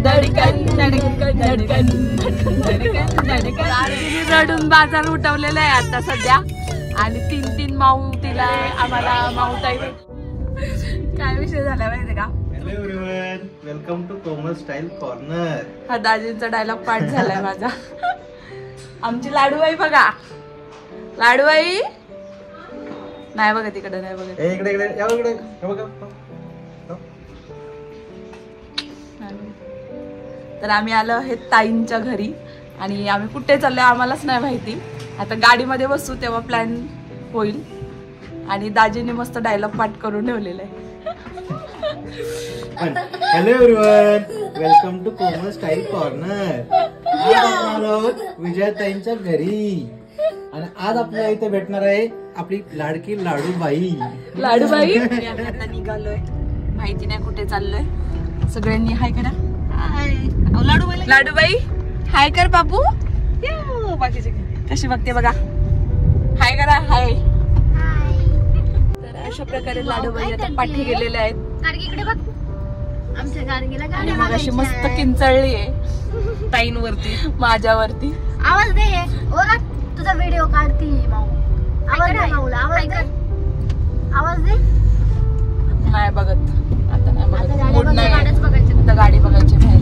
धडकन धडकन धडकन धडकन धडकन रडून बाजार उठवलेला आहे आता सध्या आणि 3 माऊ तिला आम्हाला माऊताई काय विषय झाला माहिती का? Hello everyone, welcome to Komal style corner. हा दाजींचा डायलॉग पाठ झालाय माझा. आमची लाडूबाई बघा, लाडूबाई नाही बघा तिकडे, नाही बघा इकडे इकडे या इकडे बघा. तर आम्ही आलो आहे ताईंच्या घरी आणि आम्ही कुठे चाललोय आम्हालाच नाही माहिती. आता गाडीमध्ये बसू तेव्हा प्लॅन होईल आणि दाजीने मस्त डायलॉग पाठ करून ठेवलेला आहे. Hello everyone, welcome to Komal style corner. आज आहोत विजयाताईंच्या घरी आणि आज आपल्याला इथे भेटणार आहे आपली लाडकी लाडूबाई. लाडूबाई आता निघालोय, माहिती नाही कुठे चाललोय. सगळ्यांनी हाय करा. लाडूबाई, लाडूबाई हाय कर बाबू. बाकीचे कशी बघते बघा, हाय करा. हाय. तर अशा प्रकारे लाडूबाई आता पाठी गेलेले आहेत. इकडे बघ, आमच्या गार्गीला आणि मग अशी मस्त किंचळली आहे ताईंवरती, माझ्यावरती. आवाज दे ओरा, तुझा व्हिडिओ काढती माऊ. आवाज दे माऊला, आवाज दे, आवाज दे. नाही बघत आता, नाही बघत. गाडीच बघायची, आता गाडी बघायची बाहेर.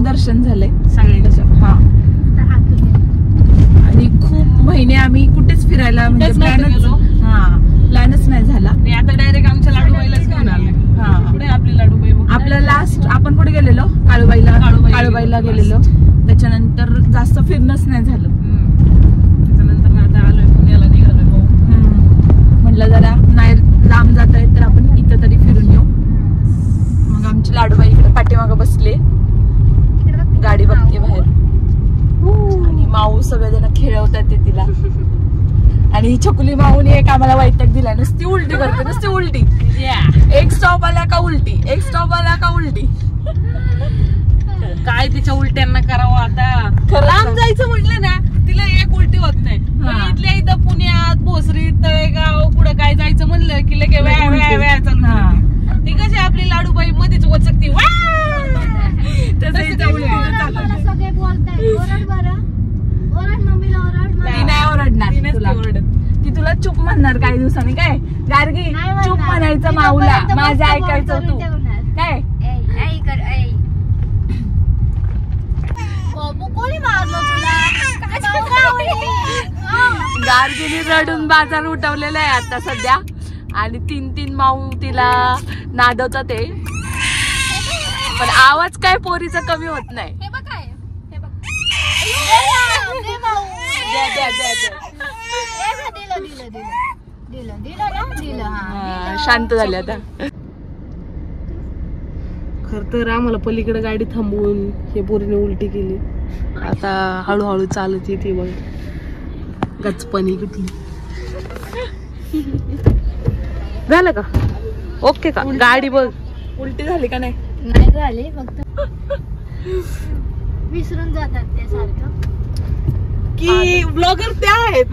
दर्शन झालंय सगळ्यांच्या. हा, आणि खूप महिने आम्ही कुठेच फिरायला म्हणजे प्लॅनच नाही झाला. आता डायरेक्ट आमच्या लाडूबाईलाच घेऊन आले. हा, कुठे आपली लाडूबाई? आपलं लास्ट आपण कुठे गेलेलो? काळूबाईला गेलेलो. त्याच्यानंतर जास्त फिरणंच नाही झालं. त्याच्यानंतर आता आलोय पुण्याला, निघालोय. म्हटलं जरा नाही लांब जात आहे तर आपण इथं तरी फिरून येऊ. मग आमची लाडूबाई इकडे पाठीमागं बसले, गाडी बघते बाहेर आणि माऊ सगळेजण खेळवतात ते तिला. आणि ही छकुली माऊने एक आम्हाला वैताग दिला, नुसती उलटी करते, नुसती उलटी. एक स्टॉप आला का उलटी, एक स्टॉप आला का उलटी. काय तिच्या उलट्यांना करावं आता. लांब जायचं म्हटलं ना तिला एक उलटी होत नाही. इथल्या इथं पुण्यात भोसरी तळेगाव पुढे काय जायचं म्हणलं की लगे व्या व्या व्या चालू. ती कशी आपली लाडूबाई मध्येच वचकती. सगळे बोलताय, ओरड बरं, ओरड मम्मीला, ओरड. ती नाही ओरडणार तुला, ती तुला चुप म्हणणार काही दिवसांनी. काय गार्गी चुप म्हणायचं माऊला, माझं ऐकायचं तू काय. कोणी मारलं तुला? गार्गीने रडून बाजार उठवलेला आहे आता सध्या आणि 3 माऊ तिला नादवतात ते. पण आवाज काय पोरीचा कमी होत नाही. शांत झाले आता. खर तर आम्हाला पलीकडे गाडी थांबवून हे पोरीने उलटी केली. आता हळूहळू चालत येते बघ, गचपणी कुठली. झालं का? ओके का? गाडी बघ उलटी झाली का? नाही नाही झाले, फक्त विसरून जातात ते सारखं की ब्लॉगर त्या आहेत.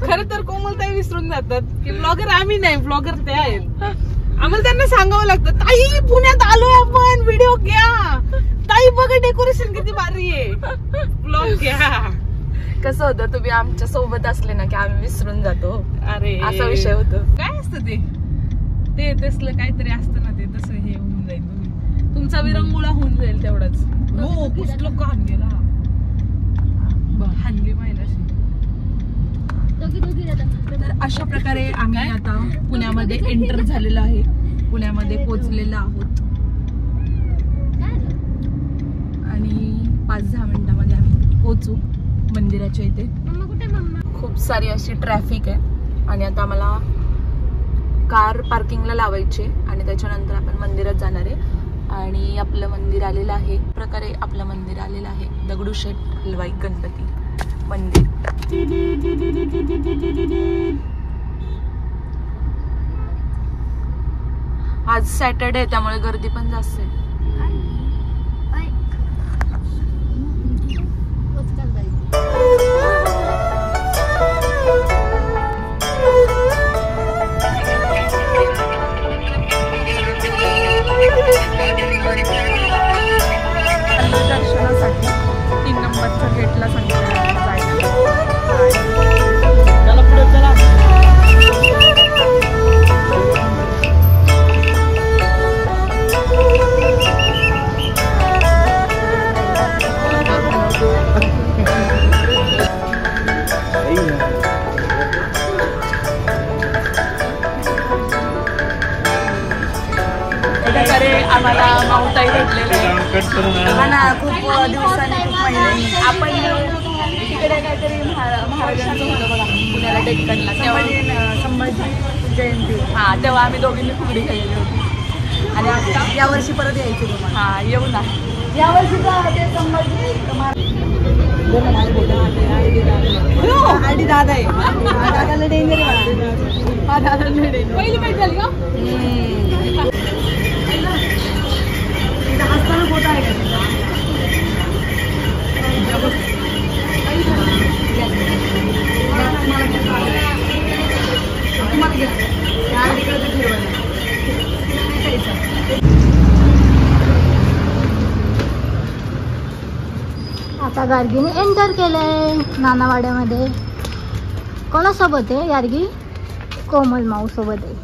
खरं तर कोमलताई विसरून जातात की ब्लॉगर आम्ही नाही, ब्लॉगर ते आहेत. आम्हाला त्यांना सांगावं लागतं, ताई पुण्यात आलोय आपण, व्हिडिओ घ्या. ताई बघा डेकोरेशन किती भारी आहे, ब्लॉग घ्या. कसं होतं, तुम्ही आमच्या सोबत असले ना की आम्ही विसरून जातो. अरे असा विषय होतो. काय असतं ते तसलं काहीतरी असतं ना, ते तसं हे होऊन जाईल. तुमचा विरंगुळा होऊन जाईल तेवढाच. हो, पुस्तक का हाणलेला, हाणली महिलाशी. तर अशा प्रकारे आम्ही आता पुण्यामध्ये एंटर झालेलो आहे, पुण्यामध्ये पोहोचलेलो आहोत आणि 5-10 मिनिटांमध्ये आम्ही पोहोचू मंदिराच्या इथे. खूप सारी अशी ट्रॅफिक आहे आणि आता आम्हाला कार पार्किंगला लावायची आणि त्याच्यानंतर आपण मंदिरात जाणार आहे. आणि आपलं मंदिर आलेलं आहे, प्रकारे आपलं मंदिर आलेलं आहे, दगडूशेठ हलवाई गणपती मंदिर. आज सॅटर्डे त्यामुळे गर्दी पण जास्त आहे. दर्शनासाठी 3 नंबरच्या गेटला सांगितलं जायला. आम्हाला माऊताई भेटलेले हा ना, खूप दिवसांनी, खूप महिन्यांनी. आपण तिकडे काहीतरी महाराजांचं होतं बघा पुण्याला डेक्कनला, संभाजी जयंती. हा, तेव्हा आम्ही दोघींनी फुगडी खेळलेली होती. आणि आता यावर्षी परत यायची तुम्हाला. हा, येऊ ना यावर्षी. ते संभाजी आडी दादा आहे. दादाला डेंजर आहे. हा, दादाला डेंजर. पहिली भेट झाली का? असताना फोटो आहे का? आता गार्गीने एंटर केलंय नानावाड्यामध्ये. कोणासोबत आहे गार्गी? कोमल माऊ सोबत आहे.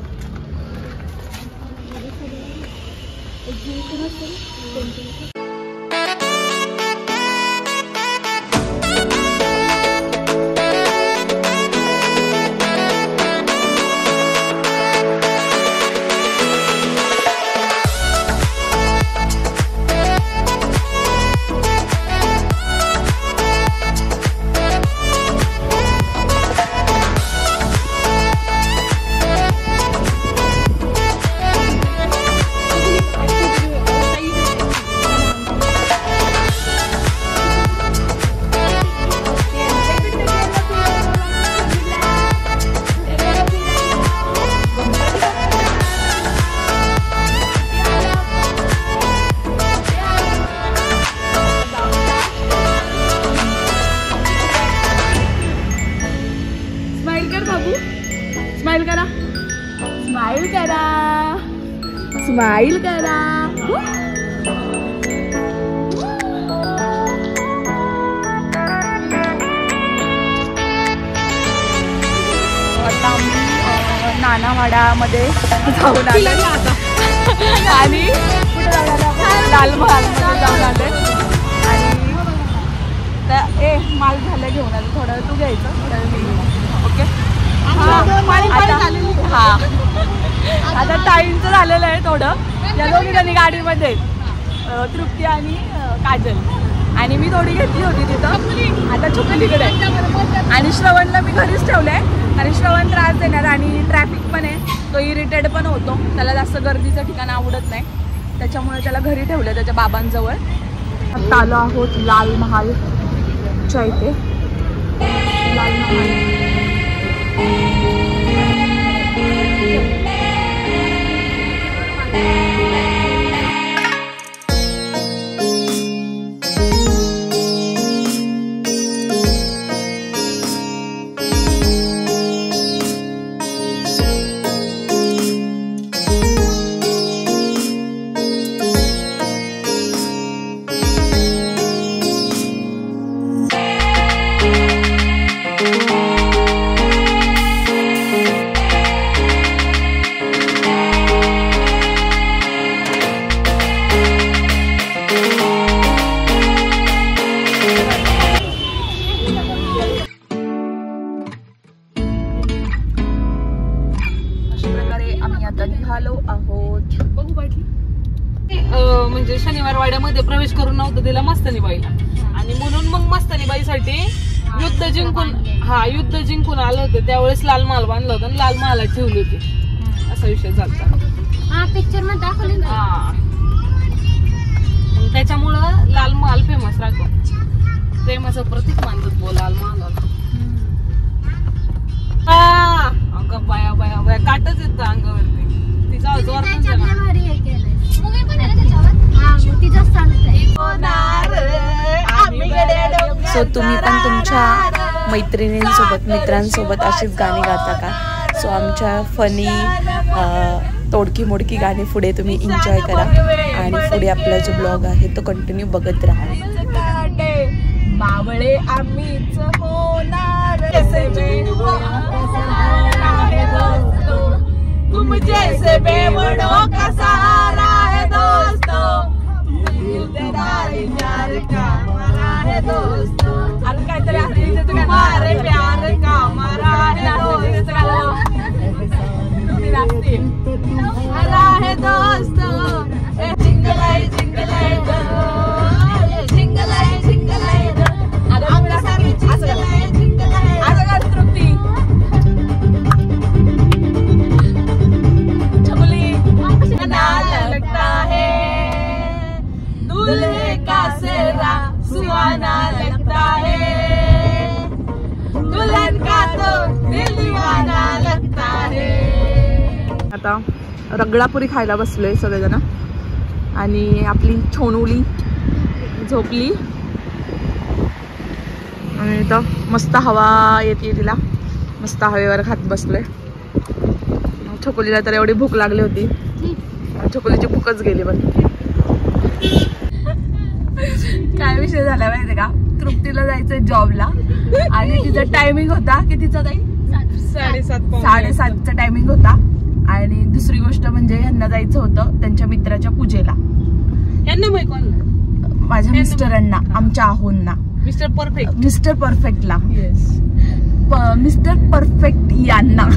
स्माइल करा, स्माइल करा, स्माइल करा. आता आम्ही नानावाड्यामध्ये जाऊन आले आणि लाल महालमध्ये जाऊन आले. आणि ए माल झालं घेऊन आले. थोडं तू घ्यायचं, थोडं मी. ओके. आता टाईमचं झालेलं आहे थोडं. या दोघी जणी गाडीमध्ये, तृप्ती आणि काजल. आणि मी थोडी घेतली होती तिथं. आता छुपलीकडे आणि श्रवणला मी घरीच ठेवलंय. आणि श्रवण त्रास देणार आणि ट्रॅफिक पण आहे, तो इरिटेड पण होतो. त्याला जास्त गर्दीचं ठिकाण आवडत नाही, त्याच्यामुळे त्याला घरी ठेवलं त्याच्या बाबांजवळ. आता आलो आहोत लाल महालच्या इथे. लाल महाल म्हणजे शनिवार वाड्यामध्ये प्रवेश करून नव्हतं दिला मस्तानीबाईला. आणि म्हणून मग मस्तानीबाईसाठी युद्ध जिंकून आलं होतं. त्यावेळेस लाल महाल बांधलं होतं आणि लाल महालात ठेवली होती, असा विषय झाला. पिक्चर मध्ये दाखवलं. त्याच्यामुळं लाल महाल फेमस राहतो. प्रेमाचं प्रतीक मानतात बो लाल महालाला. अगं बाया बाया बाया काटच येतं अंगावरती. तिचा जोर पण सो तुम्ही पण तुमच्या मैत्रिणींसोबत मित्रांसोबत अशीच गाणी गाता का? सो आमच्या फनी तोडकी मोडकी गाणी पुढे तुम्ही एन्जॉय करा आणि पुढे आपला जो ब्लॉग आहे तो कंटिन्यू बघत राहा. बावळे आम्हीच होणार तुम जैसे बेवड़ों का सहारा है दोस्तों प्यार का हमारा है दोस्तों तुम्हारे प्यार का हमारा है दोस्तों जिंगलाई जिंगलाई जिंगलाई जिंगलाई तृप्ती लगता है दूल्हे का सेहरा सुहाना लगता है दुल्हन का तो दिल दीवाना लगता है. आता रगडापुरी खायला बसलोय सगळेजण आणि आपली छोनुली झोपली आणि इथं मस्त हवा येते तिला. मस्त हवेवर खात बसलोय. छोकुलीला तर एवढी भूक लागली होती. छोकुलीची भूकच गेली बघ. काय विषय झाला माहितीये का? तृप्तीला जायचंय जॉबला आणि तिचा टायमिंग होता कितीचा ताई? 7:30चा टायमिंग होता. आणि दुसरी गोष्ट म्हणजे ह्यांना जायचं होतं त्यांच्या मित्राच्या पूजेला. माझ्या मिस्टरांना आमच्या आहोंना मिस्टर परफेक्टला मिस्टर परफेक्ट यांना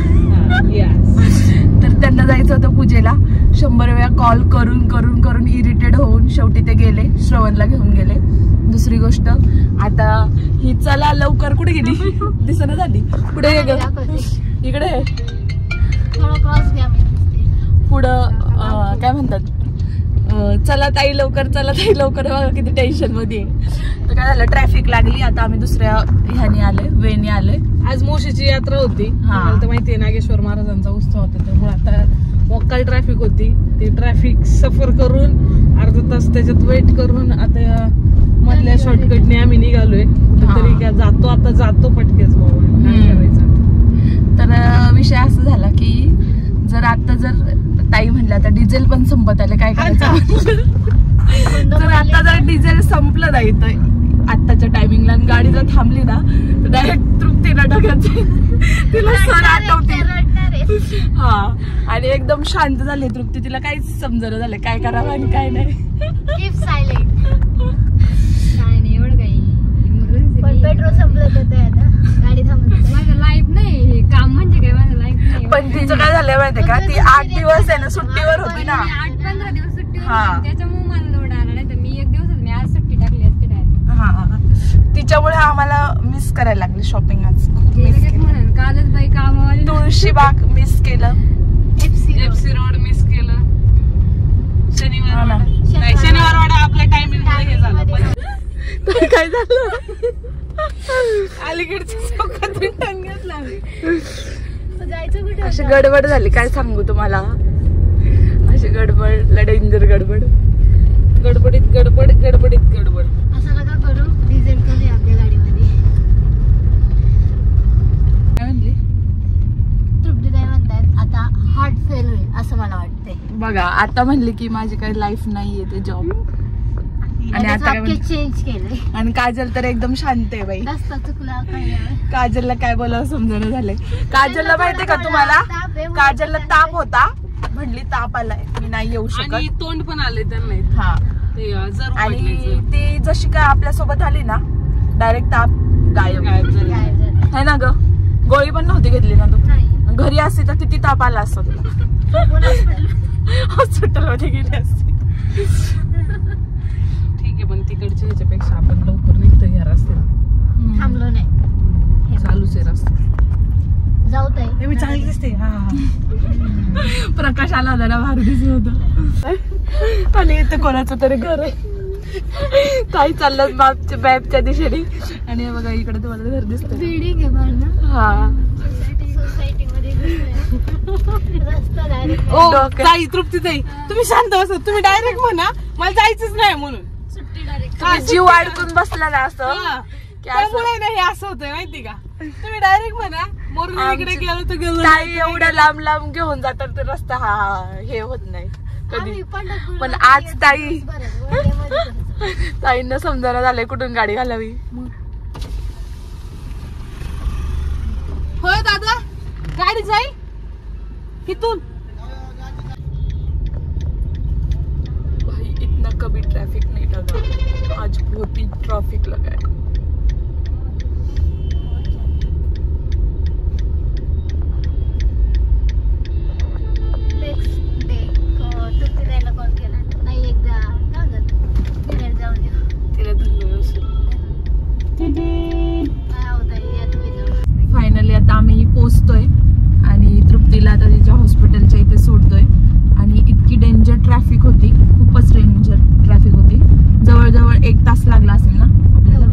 तर त्यांना जायचं होतं पूजेला. 100 वेळा कॉल करून करून करून इरिटेड होऊन शेवटी ते गेले. श्रवणला घेऊन गेले. दुसरी गोष्ट आता ही चला लवकर कुठे गेली दिसना झाली. पुढे इकडे पुढं काय म्हणतात चला ताई लवकर बघा किती टेन्शन मध्ये. तर काय झालं ट्रॅफिक लागली. आता आम्ही दुसऱ्या ह्याने आले वेने आले. आज मोशीची यात्रा होती. मला तर माहितीये नागेश्वर महाराजांचा उत्सव होता त्यामुळे आता मोक्काल ट्रॅफिक होती. ते ट्रॅफिक सफर करून अर्धा तास त्याच्यात वेट करून आता मधल्या शॉर्टकटने आम्ही निघालोय. तरी काय जातो पटकेच बाबा काय करायचं. तर विषय असा झाला की जर ताई म्हणलं आता डिझेल पण संपत आले काय करायचं. तर आता जर डिझेल संपलं नाही तर आत्ताच्या टायमिंगला गाडी जर थांबली ना तर डायरेक्ट तृप्तीला टाकायचं. तिला सर आठवते. हा आणि एकदम शांत झाली तृप्ती. तिला काहीच समजलं झालं काय करावं आणि काय नाही. पेट्रोल संपलं तर आता गाडी थांबली. माझं लाईफ नाही काम म्हणजे काय माझं लाईफ नाही. पण तिचं काय झालंय माहितीये का? ती 8 दिवस आहे ना सुट्टीवर होती ना. 8-15 दिवस सुट्टीवर त्याच्यामुळे मला लोड आला. नाही तर मी 1 दिवसच मी आज सुट्टी टाकली असते डायरेक्ट. तिच्यामुळे आम्हाला मिस करायला लागली शॉपिंग. आज म्हणून कालच बाई कामावाली तुळशीबाग मिस केलं. एफसी रोड मिस केलं. शनिवार वाडा आपल्या टायमिंग हे झालं. तर काय झालं अलीकडच्या चौकातून टंगत लागली. जायचं कुठे? अशी गडबड झाली काय सांगू तुम्हाला. अशी गडबड डेंजर गडबड. गडबडीत गडबड असं नका करू. डिझेल कमी आपल्या गाडीमध्ये. काय म्हणली तृप्तीताई म्हणतात आता हार्ट फेल होईल असं मला वाटतंय. बघा आता म्हणली की माझी काही लाईफ नाहीये ते जॉब. आणि आता चेंज केले. आणि काजल तर एकदम शांत आहे बाई. रस्ता चुकला काय. काजलला काय बोलावं समजणं झालंय. काजलला माहितीये का तुम्हाला काजलला ताप होता. म्हणली ताप आलाय मी नाही येऊ शकत. आणि तोंड पण आले त्यांना. हा आणि ती जशी काय आपल्या सोबत आली ना डायरेक्ट ताप गायब है ना ग. गोळी पण नव्हती घेतली ना तू. घरी असती तर किती ताप आला असता तुला. हॉस्पिटल मध्ये गेली असती. ठीक आहे पण तिकडच्या ह्याच्यापेक्षा आपण लवकर निघतो ह्या रस्त्यात. थांबलो नाही. चालूच आहे रस्ता. जाऊ ताई मी चांगली दिसते. प्रकाश आला होता ना भारी दिसत होता. आणि इथं कोणाचं तरी घर आहे. काही चाललं बॅबच्या दिशेने. आणि बघा इकडे तुम्हाला घर दिसतं. बिल्डिंग आहे बाहेर ना. हा सोसायटी मध्ये रस्ता डायरेक्ट. ताई तृप्ती ताई तुम्ही शांत बसा. तुम्ही डायरेक्ट म्हणा मला जायचंच नाही म्हणून. जीव अडकून बसला ना असं की असं त्यामुळे नाही असं होतंय माहिती का. तुम्ही डायरेक्ट म्हणा मोरणी इकडे गेलो तर गेलो. ताई एवढ्या लांब लांब घेऊन जातात तर रस्ता हे होत नाही कधी. पण आज ताईंना समजायला झालंय कुठून गाडी घालावी. होय दादा गाडी जाईल इथून. भाई इतना कभी ट्रैफिक नहीं लगा, आज बहुत ही ट्रैफिक लगा है. फायनली आता आम्ही पोहोचतोय आणि तृप्तीला आता तिच्या हॉस्पिटलच्या इथे सोडतोय. आणि इतकी डेंजर ट्रॅफिक होती, खूपच डेंजर ट्रॅफिक होती. जवळजवळ 1 तास लागला असेल ना आपल्याला,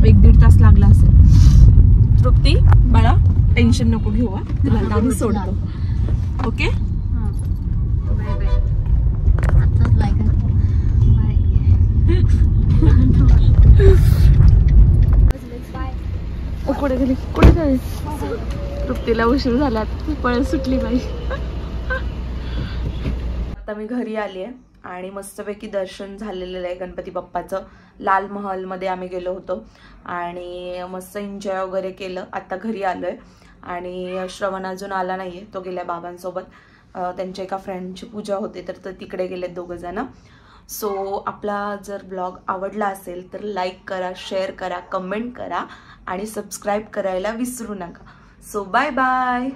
1-1.5 तास लागला असेल. तृप्ती बाळा टेन्शन नको घेऊ, तुला आता आम्ही सोडतो. ओके कुठे गेली कुठे गेली. तृप्तीला उशीर झाला, पळत सुटली बाई. आता मी घरी आली आहे आणि मस्तपैकी दर्शन झालेलं आहे गणपती बाप्पाचं. लाल महलमध्ये आम्ही गेलो होतो आणि मस्त एन्जॉय वगैरे केलं. आता घरी आलोय आणि श्रवण अजून आला नाहीये, तो गेला बाबांसोबत. त्यांच्या एका फ्रेंडची पूजा होते तर तिकडे गेलेत 2 जण. सो आपला जर ब्लॉग आवडला असेल तर लाईक करा, शेअर करा, कमेंट करा आणि सबस्क्राईब करायला विसरू नका. So bye bye.